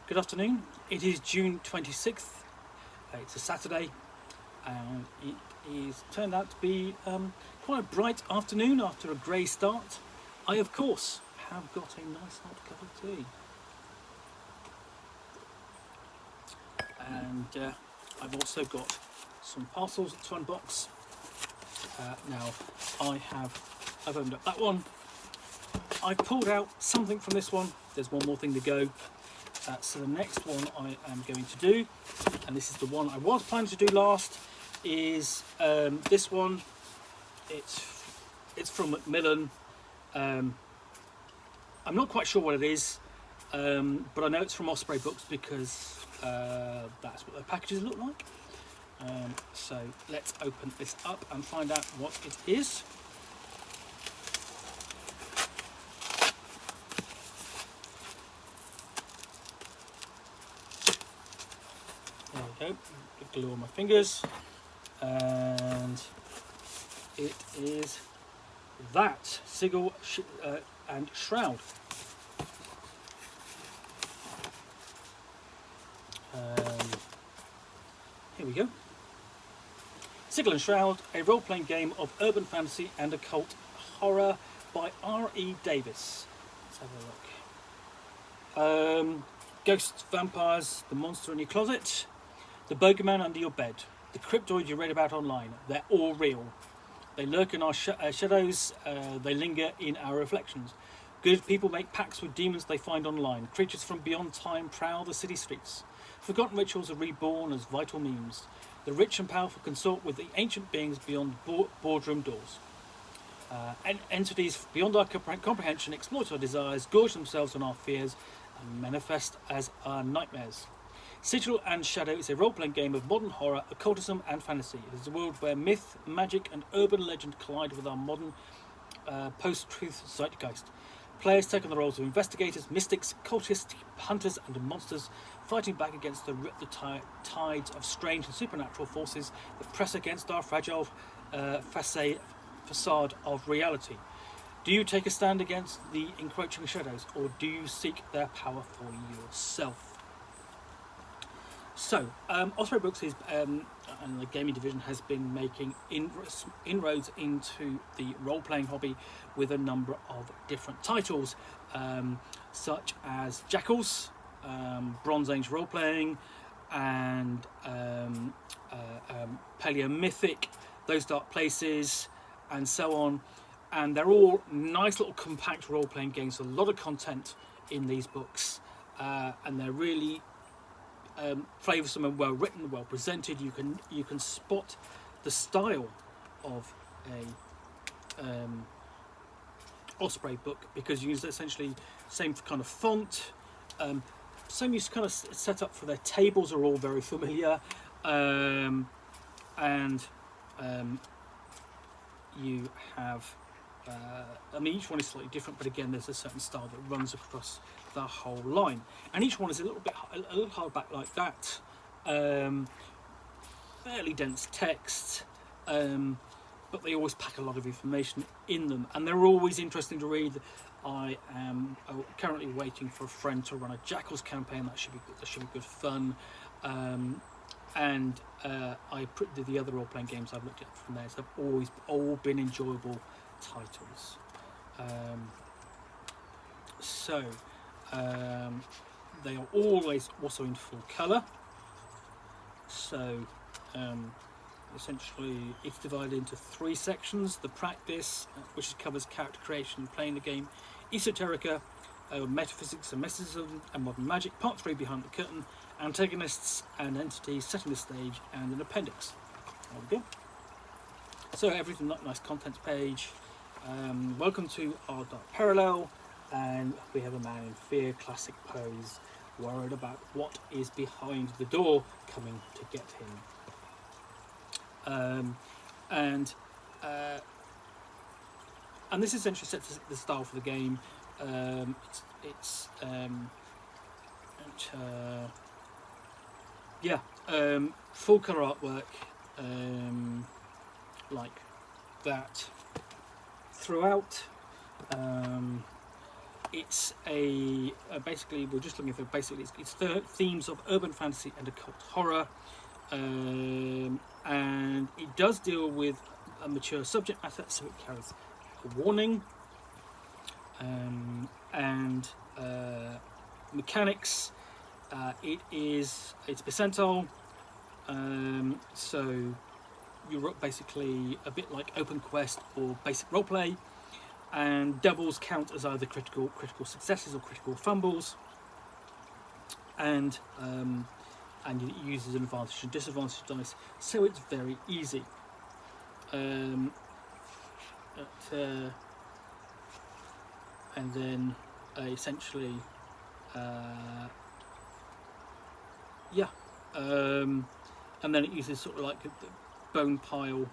Good afternoon. It is June 26th. It's a Saturday, and it is turned out to be quite a bright afternoon after a grey start. I, of course, have got a nice hot cup of tea. And I've also got some parcels to unbox. Now, I've opened up that one. I've pulled out something from this one. There's one more thing to go. So the next one I am going to do, and this is the one I was planning to do last, is this one. It's from Macmillan. I'm not quite sure what it is, but I know it's from Osprey books because that's what the packages look like. So let's open this up and find out what it is. There we go, get glue on my fingers, and it is that Sigil and Shroud. Here we go. Sigil and Shroud, a role-playing game of urban fantasy and occult horror by R.E. Davis. Let's have a look. Ghosts, vampires, the monster in your closet, the bogeyman under your bed, the cryptoid you read about online. They're all real. They lurk in our shadows, they linger in our reflections. Good people make pacts with demons they find online. Creatures from beyond time prowl the city streets. Forgotten rituals are reborn as vital memes. The rich and powerful consort with the ancient beings beyond boardroom doors. Entities beyond our comprehension exploit our desires, gorge themselves on our fears, and manifest as our nightmares. Sigil and Shadow is a role-playing game of modern horror, occultism and fantasy. It is a world where myth, magic and urban legend collide with our modern post-truth zeitgeist. Players take on the roles of investigators, mystics, cultists, hunters and monsters, fighting back against the tides of strange and supernatural forces that press against our fragile facade of reality. Do you take a stand against the encroaching shadows, or do you seek their power for yourself? So, Osprey Books is, and the gaming division has been making inroads into the role-playing hobby with a number of different titles, such as Jackals, Bronze Age Role-Playing, and Paleomythic, Those Dark Places, and so on. And they're all nice little compact role-playing games with a lot of content in these books, and they're really flavoursome and well written, well presented. You can spot the style of a Osprey book because you use essentially same kind of font, same use kind of set up for their tables are all very familiar, and you have. I mean, each one is slightly different, but again, there's a certain style that runs across the whole line, and each one is a little hardback like that. Fairly dense text, but they always pack a lot of information in them, and they're always interesting to read. I am currently waiting for a friend to run a Jackals campaign. That should be good fun. And the other role-playing games I've looked at from there have always all been enjoyable titles. They are always also in full colour. So essentially it's divided into 3 sections: the practice, which covers character creation and playing the game; esoterica, metaphysics and mysticism and modern magic; part 3, behind the curtain, antagonists and entities, setting the stage, and an appendix. There we go. So everything, nice contents page. Welcome to our dark parallel, and we have a man in fear, classic pose, worried about what is behind the door coming to get him. And this essentially sets the style for the game. Full colour artwork, like that throughout. it's a basically we're just looking for basically it's themes of urban fantasy and occult horror, and it does deal with a mature subject matter, so it carries a warning, and mechanics. It's percentile, so you're basically a bit like Open Quest or basic roleplay, and doubles count as either critical successes or critical fumbles, and it uses an advantage and disadvantage dice, so it's very easy. And then essentially, and then it uses sort of like the bone pile.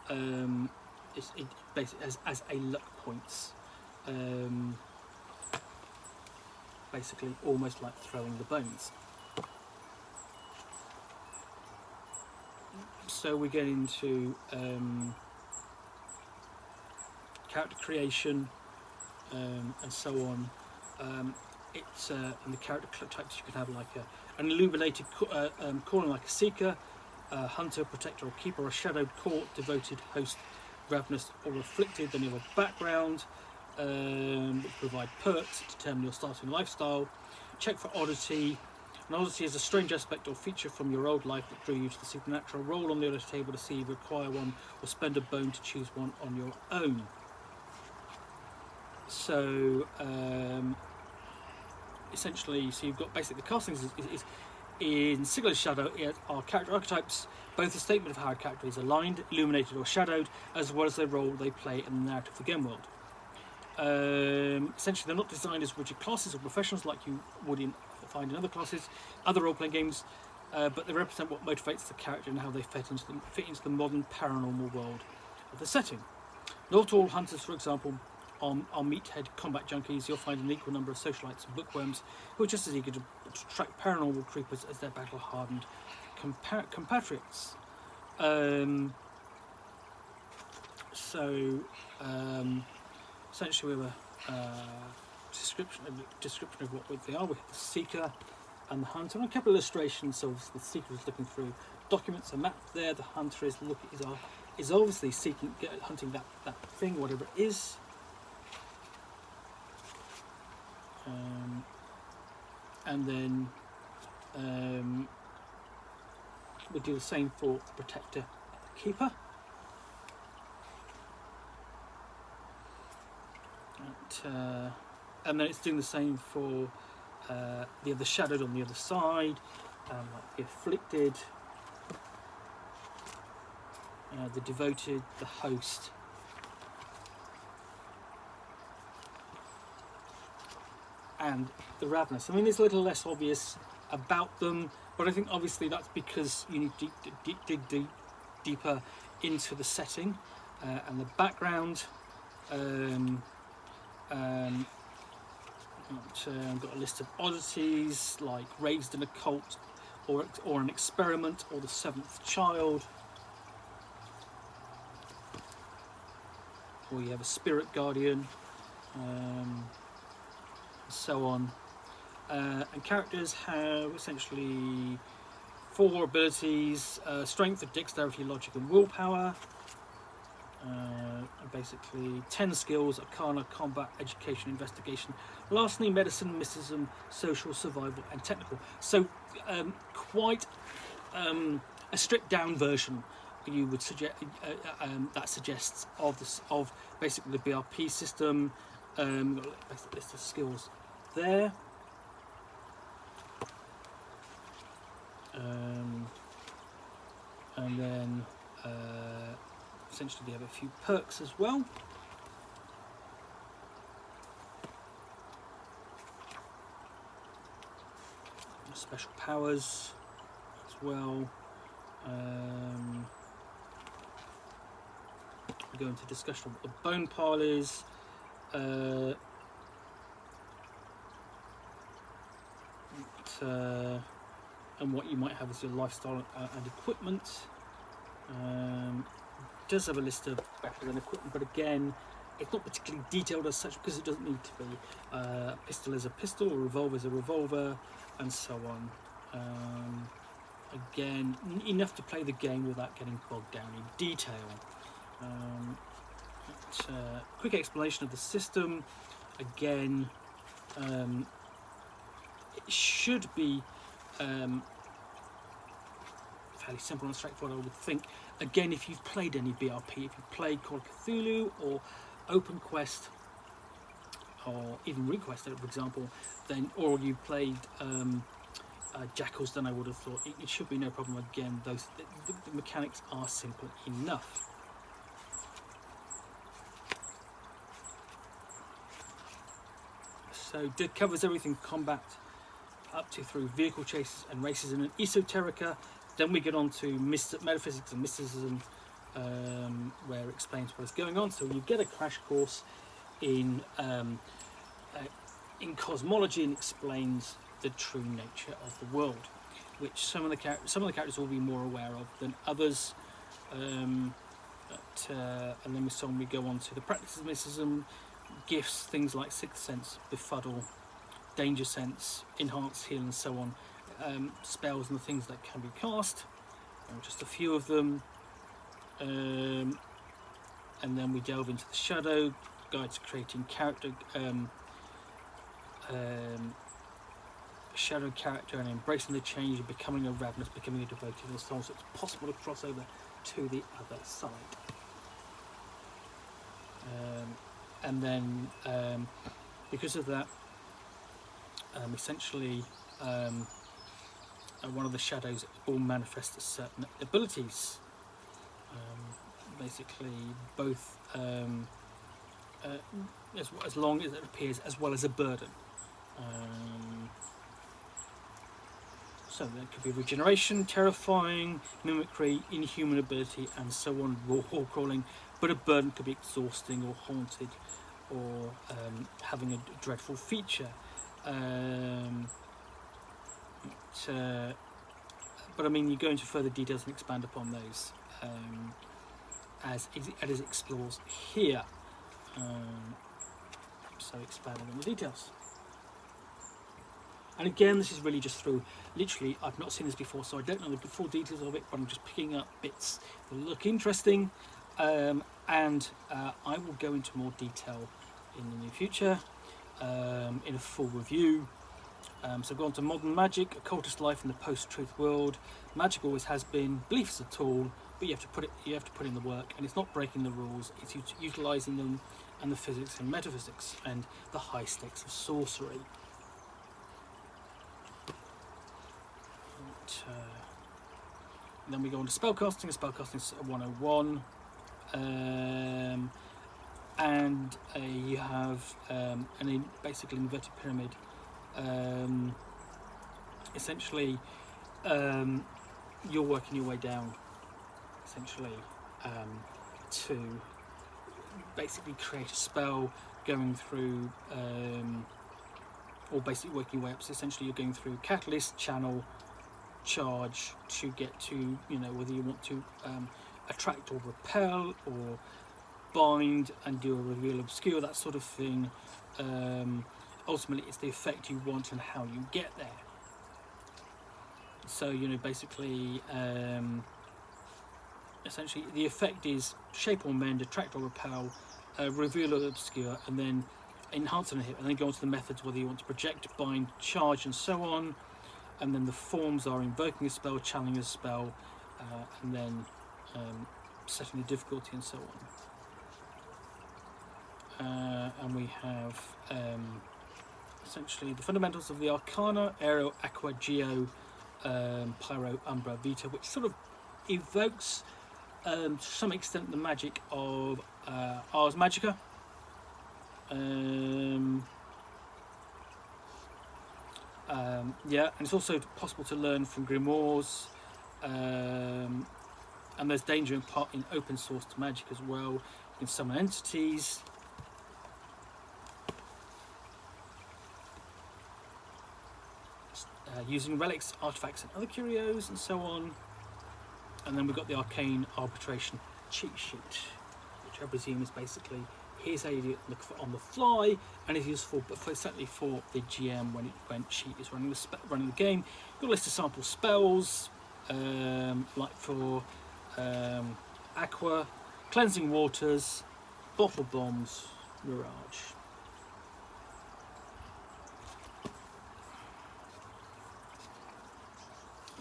It basically as a luck points, basically almost like throwing the bones. So we get into character creation, and so on. It's and the character types you can have like an illuminated calling, like a seeker, a hunter, protector, or keeper, a shadowed court, devoted, host, ravenous, or afflicted. Then you have a background, which provide perks to determine your starting lifestyle. Check for oddity. An oddity is a strange aspect or feature from your old life that drew you to the supernatural. Roll on the oddity table to see if you require one, or spend a bone to choose one on your own. So essentially, so you've got basically the casting is in Sigil's Shadow are character archetypes, both a statement of how a character is aligned, illuminated, or shadowed, as well as their role they play in the narrative of the game world. Essentially, they're not designed as rigid classes or professionals like you would find in other classes, other role-playing games, but they represent what motivates the character and how they fit into the modern paranormal world of the setting. Not all hunters, for example, are meathead combat junkies. You'll find an equal number of socialites and bookworms who are just as eager to track paranormal creepers as their battle-hardened compatriots. Essentially, we have a description of what they are. We have the seeker and the hunter, and a couple of illustrations. So the seeker is looking through documents, a map there. The hunter is obviously hunting that thing, whatever it is. And then we do the same for the protector and the keeper. And then it's doing the same for the other shadowed on the other side, like the afflicted, the devoted, the host. And the ravenous. I mean, it's a little less obvious about them, but I think obviously that's because you need to dig deeper into the setting and the background. I've got a list of oddities like raised in a cult, or an experiment, or the seventh child, or you have a spirit guardian. So on, and characters have essentially 4 abilities: strength, dexterity, logic, and willpower. And basically 10 skills: arcana, combat, education, investigation, lastly medicine, mysticism, social, survival, and technical. So quite a stripped down version, you would suggest, that suggests of basically the BRP system. Got a basic list of skills there. And then essentially they have a few perks as well. Special powers as well. We go into discussion of what the bone pile is. And what you might have as your lifestyle and equipment. Does have a list of weapons and equipment, but again, It's not particularly detailed as such because it doesn't need to be. A pistol is a pistol, a revolver is a revolver, and so on. Again, enough to play the game without getting bogged down in detail. Quick explanation of the system. Again, it should be fairly simple and straightforward, I would think. Again, if you've played any BRP, if you've played Call of Cthulhu or Open Quest, or even Request, for example, then, or you played Jackals, then I would have thought it should be no problem. Again, the mechanics are simple enough. So it covers everything combat up to through vehicle chases and races in an esoterica. Then we get on to metaphysics and mysticism, where it explains what is going on. So you get a crash course in cosmology and explains the true nature of the world, which some of the characters will be more aware of than others. And then we go on to the practices of mysticism, gifts, things like sixth sense, befuddle, danger sense, enhance, heal, and so on. Spells and the things that can be cast, just a few of them. And then we delve into the shadow, guide to creating character, shadow character, and embracing the change and becoming a ravenous, becoming a devoted, and so on. So it's possible to cross over to the other side. And then because of that, essentially one of the shadows will manifest certain abilities, basically both as long as it appears, as well as a burden. So there could be regeneration, terrifying, mimicry, inhuman ability, and so on, wall crawling. But a burden could be exhausting or haunted, or having a dreadful feature. But I mean, you go into further details and expand upon those as it explores here. So expanding on the details. And again, this is really just through, literally, I've not seen this before, so I don't know the full details of it, but I'm just picking up bits that look interesting. And I will go into more detail in the near future, in a full review. So go on to modern magic, occultist life in the post-truth world. Magic always has been, belief is a tool, but you have to put in the work, and it's not breaking the rules, it's utilising them, and the physics and metaphysics, and the high stakes of sorcery. Then we go on to spellcasting. Spellcasting is 101, and you have basically inverted pyramid. Essentially, you're working your way down, essentially, to basically create a spell, going through, or basically working your way up. So essentially, you're going through catalyst, channel, charge to get to, whether you want to attract or repel, or bind and do a reveal obscure, that sort of thing. Ultimately, it's the effect you want and how you get there. So, basically, essentially, the effect is shape or mend, attract or repel, reveal or obscure, and then enhance and hit, and then go on to the methods, whether you want to project, bind, charge, and so on. And then the forms are invoking a spell, channeling a spell, and then setting the difficulty, and so on. And we have essentially the fundamentals of the Arcana, Aero, Aqua, Geo, Pyro, Umbra, Vita, which sort of evokes to some extent the magic of Ars Magica. And it's also possible to learn from grimoires, and there's danger in open source to magic as well. You can summon entities. Using relics, artifacts, and other curios, and so on. And then we've got the Arcane Arbitration cheat sheet, which I presume is basically, here's how you do it on the fly, and is useful, but certainly for the GM when she is running the game. You've got a list of sample spells, like for Aqua, Cleansing Waters, Bottle Bombs, Mirage.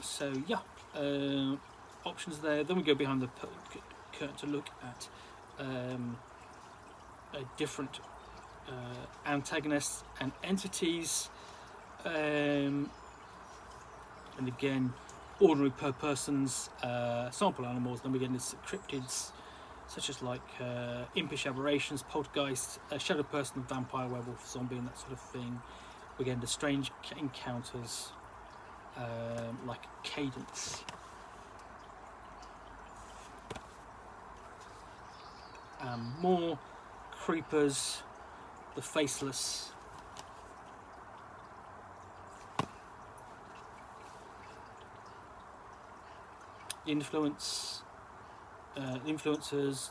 So yeah, options there. Then we go behind the curtain to look at different antagonists and entities, and again, ordinary per persons, sample animals. Then we get into cryptids such as like impish aberrations, poltergeists, shadow person, vampire, werewolf, zombie, and that sort of thing. We get into strange encounters, like Cadence. More creepers, the faceless, the influencers,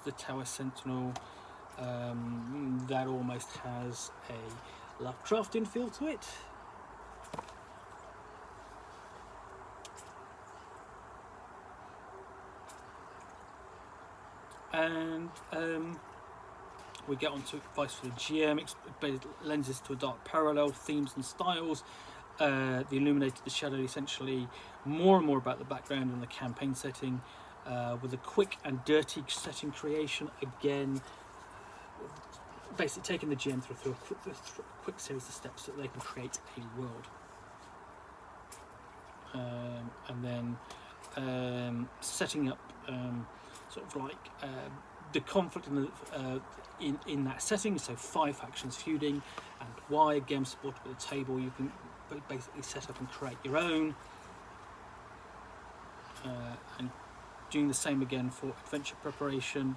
the Tower Sentinel. That almost has a Lovecraftian feel to it. And we get on to advice for the GM, lenses to a dark parallel, themes and styles. The Illuminated, the Shadow, essentially more and more about the background and the campaign setting, with a quick and dirty setting creation. Again, basically taking the GM through a quick series of steps so that they can create a world. And then setting up sort of like the conflict in that setting. So 5 factions feuding, and why. Again, supported with a table, you can basically set up and create your own. And doing the same again for adventure preparation.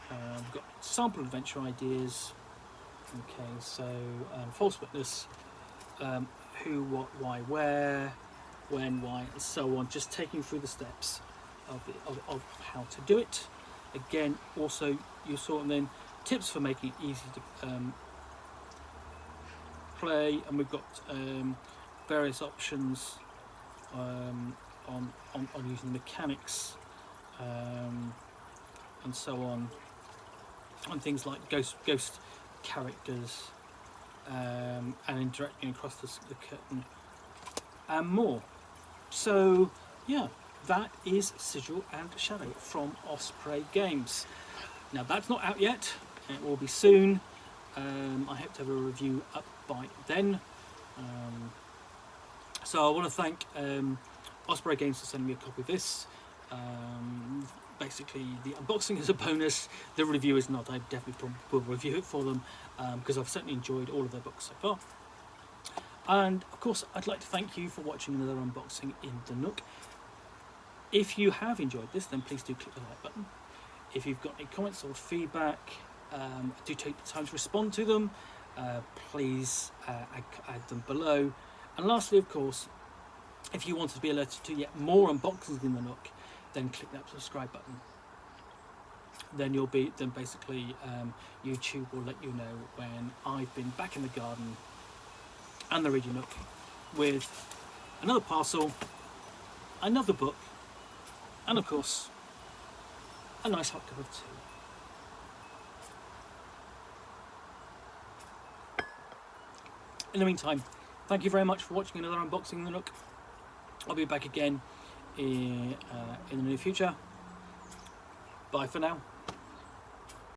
We've got sample adventure ideas. Okay, so false witness, who, what, why, where, when, why, and so on. Just taking through the steps of how to do it. Again, also useful, and then tips for making it easy to play. And we've got various options on using mechanics, and so on things like ghost characters, and interacting across the curtain, and more. So yeah, that is Sigil and Shadow from Osprey Games. Now that's not out yet, it will be soon. I hope to have a review up by then. So I want to thank Osprey Games for sending me a copy of this. Basically, the unboxing is a bonus, the review is not. I definitely will review it for them, because I've certainly enjoyed all of their books so far. And of course, I'd like to thank you for watching another unboxing in the Nook. If you have enjoyed this, then please do click the like button. If you've got any comments or feedback, do take the time to respond to them. Please add them below. And lastly, of course, if you want to be alerted to yet more unboxings in the Nook, then click that subscribe button. Then basically YouTube will let you know when I've been back in the garden and the Radio Nook with another parcel, another book, and of course a nice hot cup of tea. In the meantime, thank you very much for watching another unboxing in the Nook. I'll be back again in the near future. Bye for now.